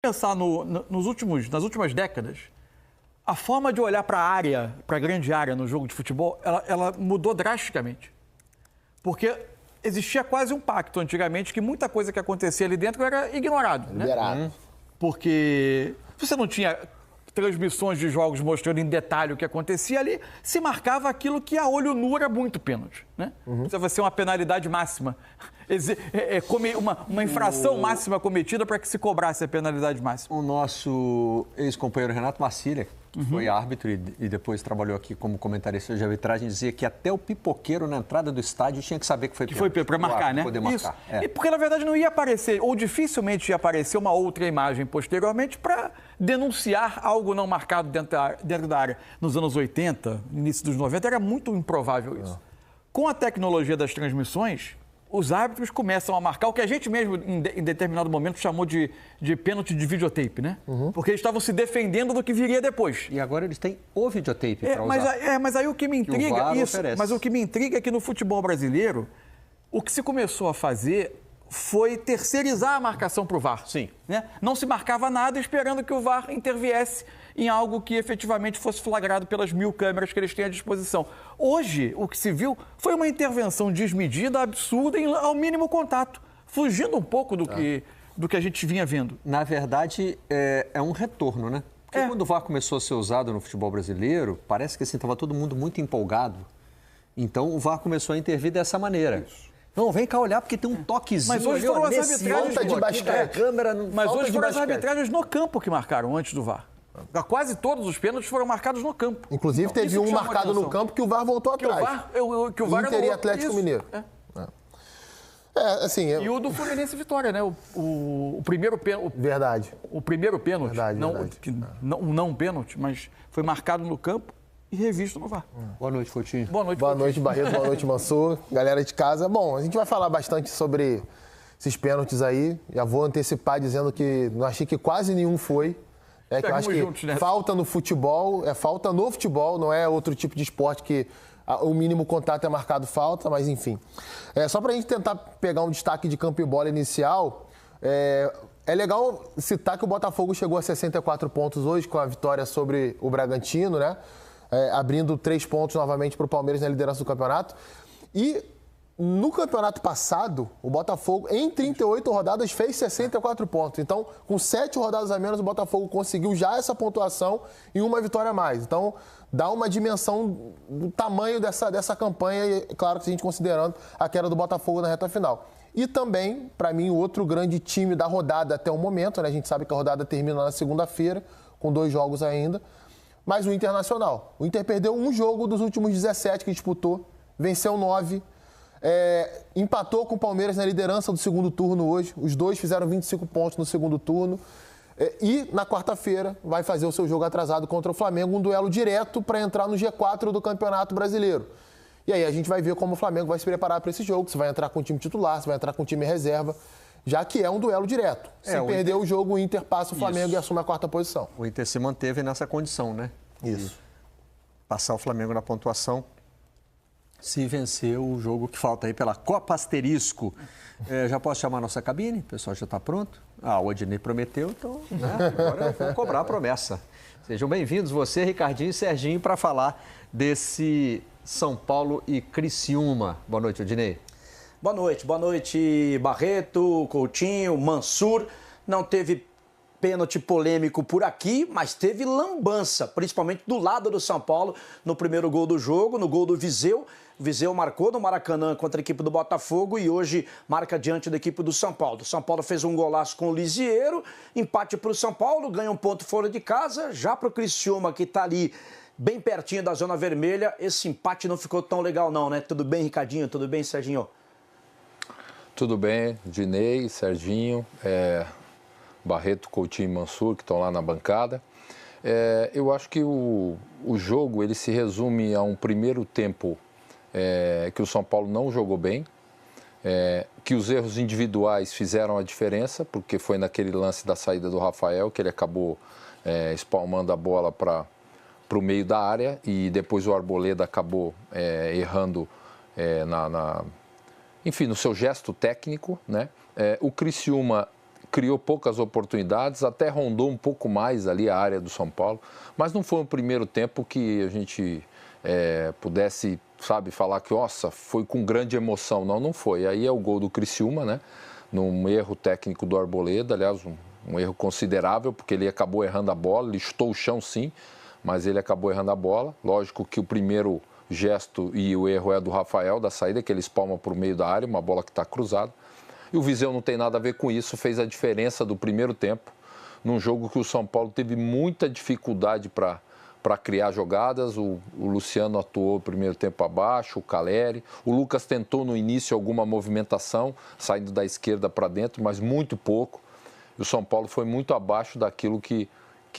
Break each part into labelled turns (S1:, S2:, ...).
S1: Pensar nas últimas décadas, a forma de olhar para a área, para a grande área no jogo de futebol, ela mudou drasticamente. Porque existia quase um pacto antigamente que muita coisa que acontecia ali dentro era ignorado.
S2: Liberado.
S1: Né? Porque você não tinha transmissões de jogos mostrando em detalhe o que acontecia ali, se marcava aquilo que a olho nu era muito pênalti. Né? Precisava ser uma penalidade máxima. Uma infração máxima cometida para que se cobrasse a penalidade máxima.
S3: O nosso ex-companheiro Renato Marcília, que foi árbitro e depois trabalhou aqui como comentarista de arbitragem, dizia que até o pipoqueiro na entrada do estádio tinha que saber que foi pênalti.
S1: Que foi para marcar, né?
S3: Poder marcar.
S1: Isso. E porque, na verdade, não ia aparecer, ou dificilmente ia aparecer uma outra imagem posteriormente para denunciar algo não marcado dentro da área. Nos anos 80, início dos 90, era muito improvável isso. Com a tecnologia das transmissões, os árbitros começam a marcar o que a gente mesmo, em determinado momento, chamou de pênalti de videotape, né? Porque eles estavam se defendendo do que viria depois.
S3: E agora eles têm o videotape para usar.
S1: Mas aí o que me intriga... Mas o que me intriga é que no futebol brasileiro, o que se começou a fazer foi terceirizar a marcação para o VAR.
S3: Sim.
S1: Né? Não se marcava nada esperando que o VAR interviesse em algo que efetivamente fosse flagrado pelas 1000 câmeras que eles têm à disposição. Hoje, o que se viu foi uma intervenção desmedida, absurda, ao mínimo contato, fugindo um pouco do que a gente vinha vendo.
S3: Na verdade, é um retorno, né? Porque quando o VAR começou a ser usado no futebol brasileiro, parece que assim, estava todo mundo muito empolgado. Então, o VAR começou a intervir dessa maneira. Isso. Não, vem cá olhar, porque tem um toquezinho.
S1: Mas hoje foram as arbitragens
S2: de basquete.
S1: Mas hoje foram as arbitragens no campo que marcaram antes do VAR. Quase todos os pênaltis foram marcados no campo.
S2: Inclusive, teve um marcado no campo que o VAR voltou atrás.
S1: Que o VAR
S2: Inter e Atlético Mineiro. Assim...
S1: E o do Fluminense Vitória, né? O primeiro pênalti.
S2: Verdade.
S1: O primeiro pênalti.
S2: Verdade.
S1: Não pênalti, mas foi marcado no campo e revisto no VAR.
S3: Boa noite, Coutinho.
S1: Boa noite,
S2: Barreto. Boa noite, Mansur. Galera de casa. Bom, a gente vai falar bastante sobre esses pênaltis aí. Já vou antecipar dizendo que não achei que quase nenhum foi. Que eu acho que juntos, né? Falta no futebol, falta no futebol, não é outro tipo de esporte que o mínimo contato é marcado falta, mas enfim. Só para a gente tentar pegar um destaque de campo e bola inicial, é legal citar que o Botafogo chegou a 64 pontos hoje com a vitória sobre o Bragantino, né? Abrindo 3 pontos novamente para o Palmeiras na liderança do campeonato. E no campeonato passado, o Botafogo, em 38 rodadas, fez 64 pontos. Então, com 7 rodadas a menos, o Botafogo conseguiu já essa pontuação e uma vitória a mais. Então, dá uma dimensão do tamanho dessa campanha, e claro que a gente considerando a queda do Botafogo na reta final. E também, para mim, o outro grande time da rodada até o momento, né? A gente sabe que a rodada termina na segunda-feira, com 2 jogos ainda, mas o Internacional. O Inter perdeu um jogo dos últimos 17 que disputou, venceu 9, empatou com o Palmeiras na liderança do segundo turno hoje. Os dois fizeram 25 pontos no segundo turno. E na quarta-feira vai fazer o seu jogo atrasado contra o Flamengo, um duelo direto para entrar no G4 do Campeonato Brasileiro. E aí a gente vai ver como o Flamengo vai se preparar para esse jogo, se vai entrar com o time titular, se vai entrar com o time reserva, já que é um duelo direto. Se perder o jogo, o Inter passa o Flamengo e assume a 4ª posição.
S3: O Inter se manteve nessa condição, né?
S2: Isso.
S3: Passar o Flamengo na pontuação, se vencer o jogo que falta aí pela Copa Asterisco. Já posso chamar a nossa cabine? O pessoal já está pronto? O Odinei prometeu, então agora eu vou cobrar a promessa. Sejam bem-vindos, você, Ricardinho e Serginho, para falar desse São Paulo e Criciúma. Boa noite, Odinei.
S4: Boa noite, Barreto, Coutinho, Mansur. Não teve pênalti polêmico por aqui, mas teve lambança, principalmente do lado do São Paulo, no primeiro gol do jogo, no gol do Viseu. O Viseu marcou no Maracanã contra a equipe do Botafogo e hoje marca diante da equipe do São Paulo. O São Paulo fez um golaço com o Lisieiro, empate para o São Paulo, ganha um ponto fora de casa. Já para o Criciúma, que está ali bem pertinho da zona vermelha, esse empate não ficou tão legal não, né? Tudo bem, Ricardinho? Tudo bem, Serginho?
S5: Tudo bem, Dinei, Serginho, Barreto, Coutinho e Mansur, que estão lá na bancada. Eu acho que o jogo ele se resume a um primeiro tempo que o São Paulo não jogou bem, que os erros individuais fizeram a diferença, porque foi naquele lance da saída do Rafael que ele acabou espalmando a bola para o meio da área e depois o Arboleda acabou errando enfim, no seu gesto técnico, né? O Criciúma criou poucas oportunidades, até rondou um pouco mais ali a área do São Paulo, mas não foi um primeiro tempo que a gente pudesse, sabe, falar que, nossa, foi com grande emoção. Não, não foi. Aí é o gol do Criciúma, né? Num erro técnico do Arboleda, aliás, um erro considerável, porque ele acabou errando a bola, listou o chão sim, mas ele acabou errando a bola. Lógico que o primeiro gesto e o erro é do Rafael, da saída, que ele espalma para o meio da área, uma bola que está cruzada. E o Viseu não tem nada a ver com isso, fez a diferença do primeiro tempo, num jogo que o São Paulo teve muita dificuldade para criar jogadas. O Luciano atuou no primeiro tempo abaixo, o Caleri. O Lucas tentou no início alguma movimentação, saindo da esquerda para dentro, mas muito pouco. E o São Paulo foi muito abaixo daquilo que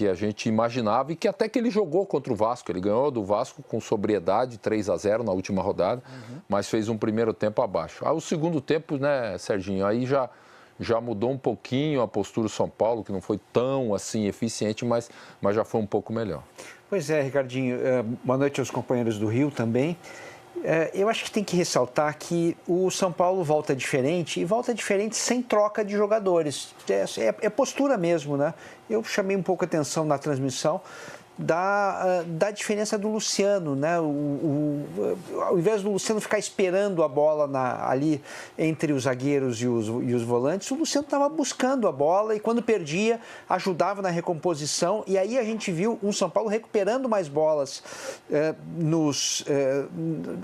S5: a gente imaginava e que até que ele jogou contra o Vasco. Ele ganhou do Vasco com sobriedade, 3-0 na última rodada, mas fez um primeiro tempo abaixo. O segundo tempo, né, Serginho, aí já mudou um pouquinho a postura do São Paulo, que não foi tão assim eficiente, mas já foi um pouco melhor.
S6: Pois é, Ricardinho. Boa noite aos companheiros do Rio também. Eu acho que tem que ressaltar que o São Paulo volta diferente, e volta diferente sem troca de jogadores. É postura mesmo, né? Eu chamei um pouco a atenção na transmissão da diferença do Luciano, né? Ao invés do Luciano ficar esperando a bola ali entre os zagueiros e os volantes, o Luciano estava buscando a bola e, quando perdia, ajudava na recomposição. E aí a gente viu um São Paulo recuperando mais bolas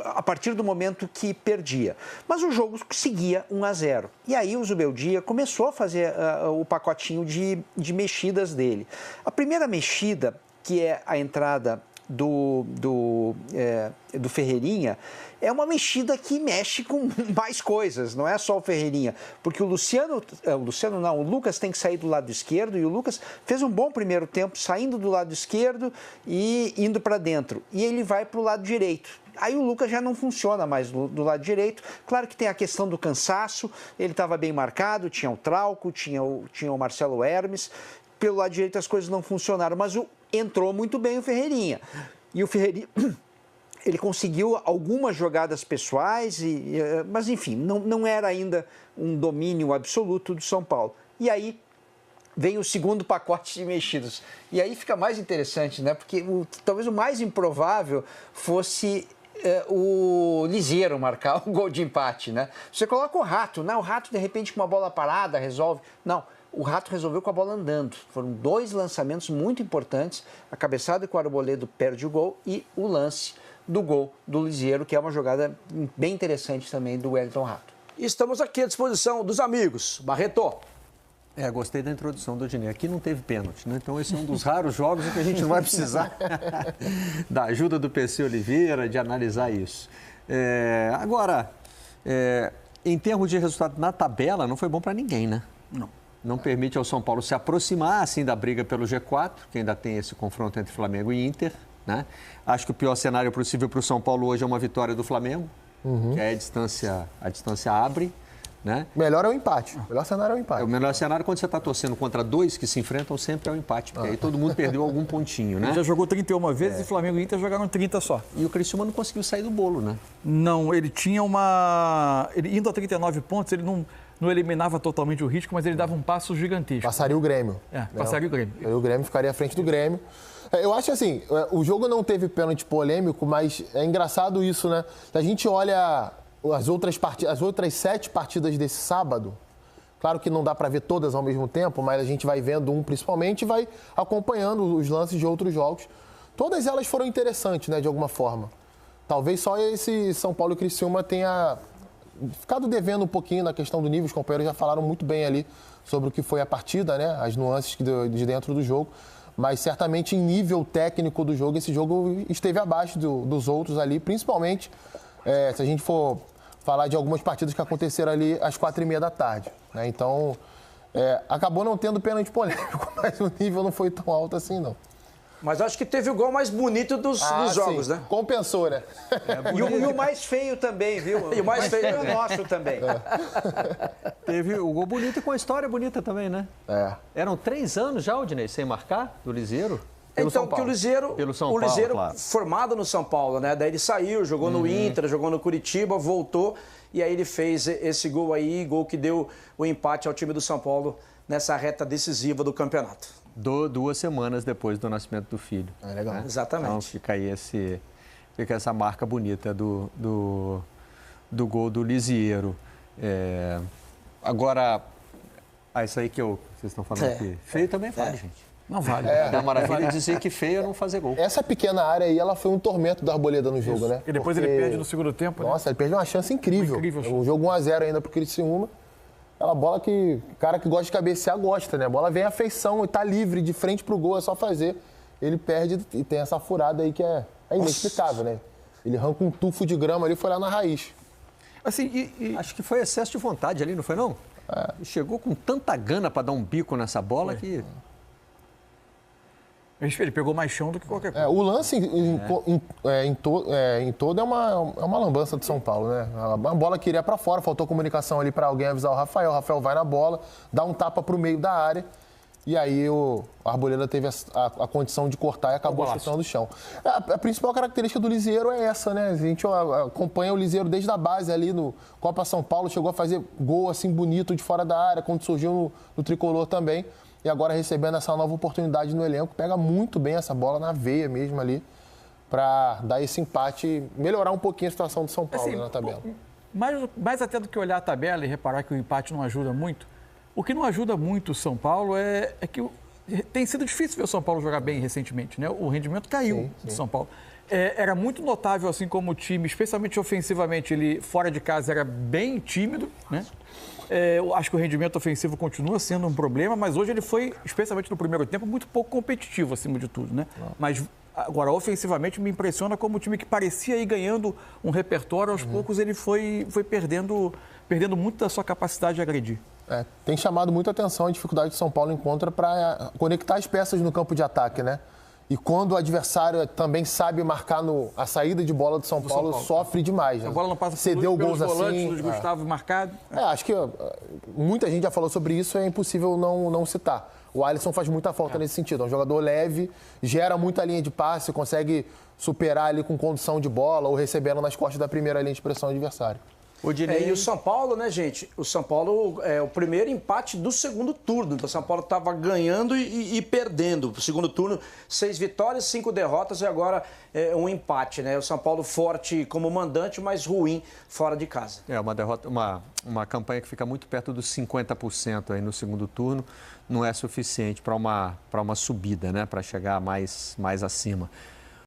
S6: a partir do momento que perdia. Mas o jogo seguia 1-0. E aí o Zubeldia começou a fazer o pacotinho de mexidas dele. A primeira mexida, que é a entrada do Ferreirinha, é uma mexida que mexe com mais coisas, não é só o Ferreirinha, porque o Lucas tem que sair do lado esquerdo, e o Lucas fez um bom primeiro tempo saindo do lado esquerdo e indo para dentro, e ele vai para o lado direito. Aí o Lucas já não funciona mais do lado direito. Claro que tem a questão do cansaço, ele estava bem marcado, tinha o Trauco, tinha o Marcelo Hermes. Pelo lado direito as coisas não funcionaram, mas entrou muito bem o Ferreirinha. E o Ferreirinha, ele conseguiu algumas jogadas pessoais, mas enfim, não era ainda um domínio absoluto do São Paulo. E aí vem o segundo pacote de mexidas. E aí fica mais interessante, né? Porque talvez o mais improvável fosse o Liseiro marcar o gol de empate, né? Você coloca o Rato, né? O Rato, de repente, com uma bola parada, resolve. Não. O Rato resolveu com a bola andando. Foram 2 lançamentos muito importantes. A cabeçada que o Arboleda perde o gol e o lance do gol do Liseiro, que é uma jogada bem interessante também do Wellington Rato.
S4: Estamos aqui à disposição dos amigos. Barreto.
S3: Gostei da introdução do Dinei. Aqui não teve pênalti, né? Então esse é um dos raros jogos em que a gente não vai precisar da ajuda do PC Oliveira, de analisar isso. Agora, em termos de resultado na tabela, não foi bom para ninguém, né? Não permite ao São Paulo se aproximar, assim, da briga pelo G4, que ainda tem esse confronto entre Flamengo e Inter, né? Acho que o pior cenário possível para o São Paulo hoje é uma vitória do Flamengo, que aí a distância abre, né?
S2: Melhor é o empate. O melhor cenário é o empate.
S3: O melhor cenário, quando você está torcendo contra 2 que se enfrentam, sempre é o empate, porque aí todo mundo perdeu algum pontinho, né?
S1: Ele já jogou 31 vezes e Flamengo e Inter jogaram 30 só.
S3: E o Criciúma não conseguiu sair do bolo, né?
S1: Não, ele tinha ele indo a 39 pontos, ele não eliminava totalmente o risco, mas ele dava um passo gigantesco.
S2: Passaria o Grêmio.
S1: Passaria o Grêmio.
S2: Aí o Grêmio ficaria à frente do Grêmio. Eu acho assim, o jogo não teve pênalti polêmico, mas é engraçado isso, né? Se a gente olha as outras 7 partidas desse sábado, claro que não dá para ver todas ao mesmo tempo, mas a gente vai vendo principalmente e vai acompanhando os lances de outros jogos. Todas elas foram interessantes, né, de alguma forma. Talvez só esse São Paulo e Criciúma tenha ficado devendo um pouquinho na questão do nível. Os companheiros já falaram muito bem ali sobre o que foi a partida, né? As nuances de dentro do jogo. Mas certamente em nível técnico do jogo, esse jogo esteve abaixo dos outros ali, principalmente se a gente for falar de algumas partidas que aconteceram ali às 4h30 da tarde. Né? Então, acabou não tendo pênalti polêmico, mas o nível não foi tão alto assim, não.
S4: Mas acho que teve o gol mais bonito dos jogos, né?
S2: Compensou, né?
S6: E o mais feio também, viu?
S4: E o mais feio
S6: é o nosso também.
S3: Teve o gol bonito e com a história bonita também, né? Eram 3 anos já, Odinei, sem marcar, do Liseiro?
S4: Então, porque o Liseiro, claro, formado no São Paulo, né? Daí ele saiu, jogou no Inter, jogou no Curitiba, voltou e aí ele fez esse gol aí, gol que deu o empate ao time do São Paulo nessa reta decisiva do campeonato.
S3: 2 semanas depois do nascimento do filho.
S2: Legal.
S3: Né?
S4: Exatamente.
S3: Então fica aí fica essa marca bonita do gol do Lisieiro. Agora, isso aí que vocês estão falando aqui. Feio também vale, gente.
S1: Não vale.
S3: É maravilha dizer que feio é não fazer gol.
S2: Essa pequena área aí, ela foi um tormento do Arboleda no jogo, né?
S1: E depois ele perde no segundo tempo, né?
S2: Nossa, ele perde uma chance incrível. O jogo 1-0 ainda pro Criciúma. Aquela bola que o cara que gosta de cabecear gosta, né? A bola vem à feição e tá livre, de frente pro gol, é só fazer. Ele perde e tem essa furada aí que é inexplicável, né? Ele arranca um tufo de grama ali e foi lá na raiz.
S1: Assim,
S3: Acho que foi excesso de vontade ali, não foi não? Ele chegou com tanta gana para dar um bico nessa bola que...
S1: Ele pegou mais chão do que qualquer coisa.
S2: O lance em todo é uma lambança de São Paulo, né? Uma bola que iria para fora, faltou comunicação ali para alguém avisar o Rafael vai na bola, dá um tapa para o meio da área e aí o Arboleda teve a condição de cortar e acabou chutando o chão. A principal característica do Lisieiro é essa, né? A gente acompanha o Lisieiro desde a base ali no Copa São Paulo, chegou a fazer gol assim bonito de fora da área, quando surgiu no Tricolor também. E agora recebendo essa nova oportunidade no elenco, pega muito bem essa bola na veia mesmo ali, para dar esse empate e melhorar um pouquinho a situação do São Paulo, né, na tabela.
S1: Mais até do que olhar a tabela e reparar que o empate não ajuda muito, o que não ajuda muito o São Paulo é que tem sido difícil ver o São Paulo jogar bem recentemente, né? O rendimento caiu de São Paulo. Era muito notável, assim como o time, especialmente ofensivamente, ele fora de casa era bem tímido, né? Eu acho que o rendimento ofensivo continua sendo um problema, mas hoje ele foi, especialmente no primeiro tempo, muito pouco competitivo acima de tudo, né? Mas agora, ofensivamente, me impressiona como o time que parecia ir ganhando um repertório, aos poucos ele foi perdendo muito da sua capacidade de agredir.
S2: Tem chamado muita atenção a dificuldade que o São Paulo encontra para conectar as peças no campo de ataque, né? E quando o adversário também sabe marcar a saída de bola do São Paulo, sofre demais. Né?
S1: A bola não passa
S2: Cedeu
S1: pelos
S2: gols
S1: volantes,
S2: assim.
S1: Luiz Gustavo marcado.
S2: Acho que muita gente já falou sobre isso, é impossível não citar. O Alisson faz muita falta nesse sentido. É um jogador leve, gera muita linha de passe, consegue superar ali com condução de bola ou recebendo nas costas da primeira linha de pressão adversário.
S4: E o São Paulo, né, gente? O São Paulo é o primeiro empate do segundo turno. Então, o São Paulo estava ganhando e perdendo. O segundo turno, 6 vitórias, 5 derrotas e agora um empate, né? O São Paulo forte como mandante, mas ruim fora de casa.
S3: Uma derrota, uma campanha que fica muito perto dos 50% aí no segundo turno. Não é suficiente para uma subida, né? Para chegar mais acima.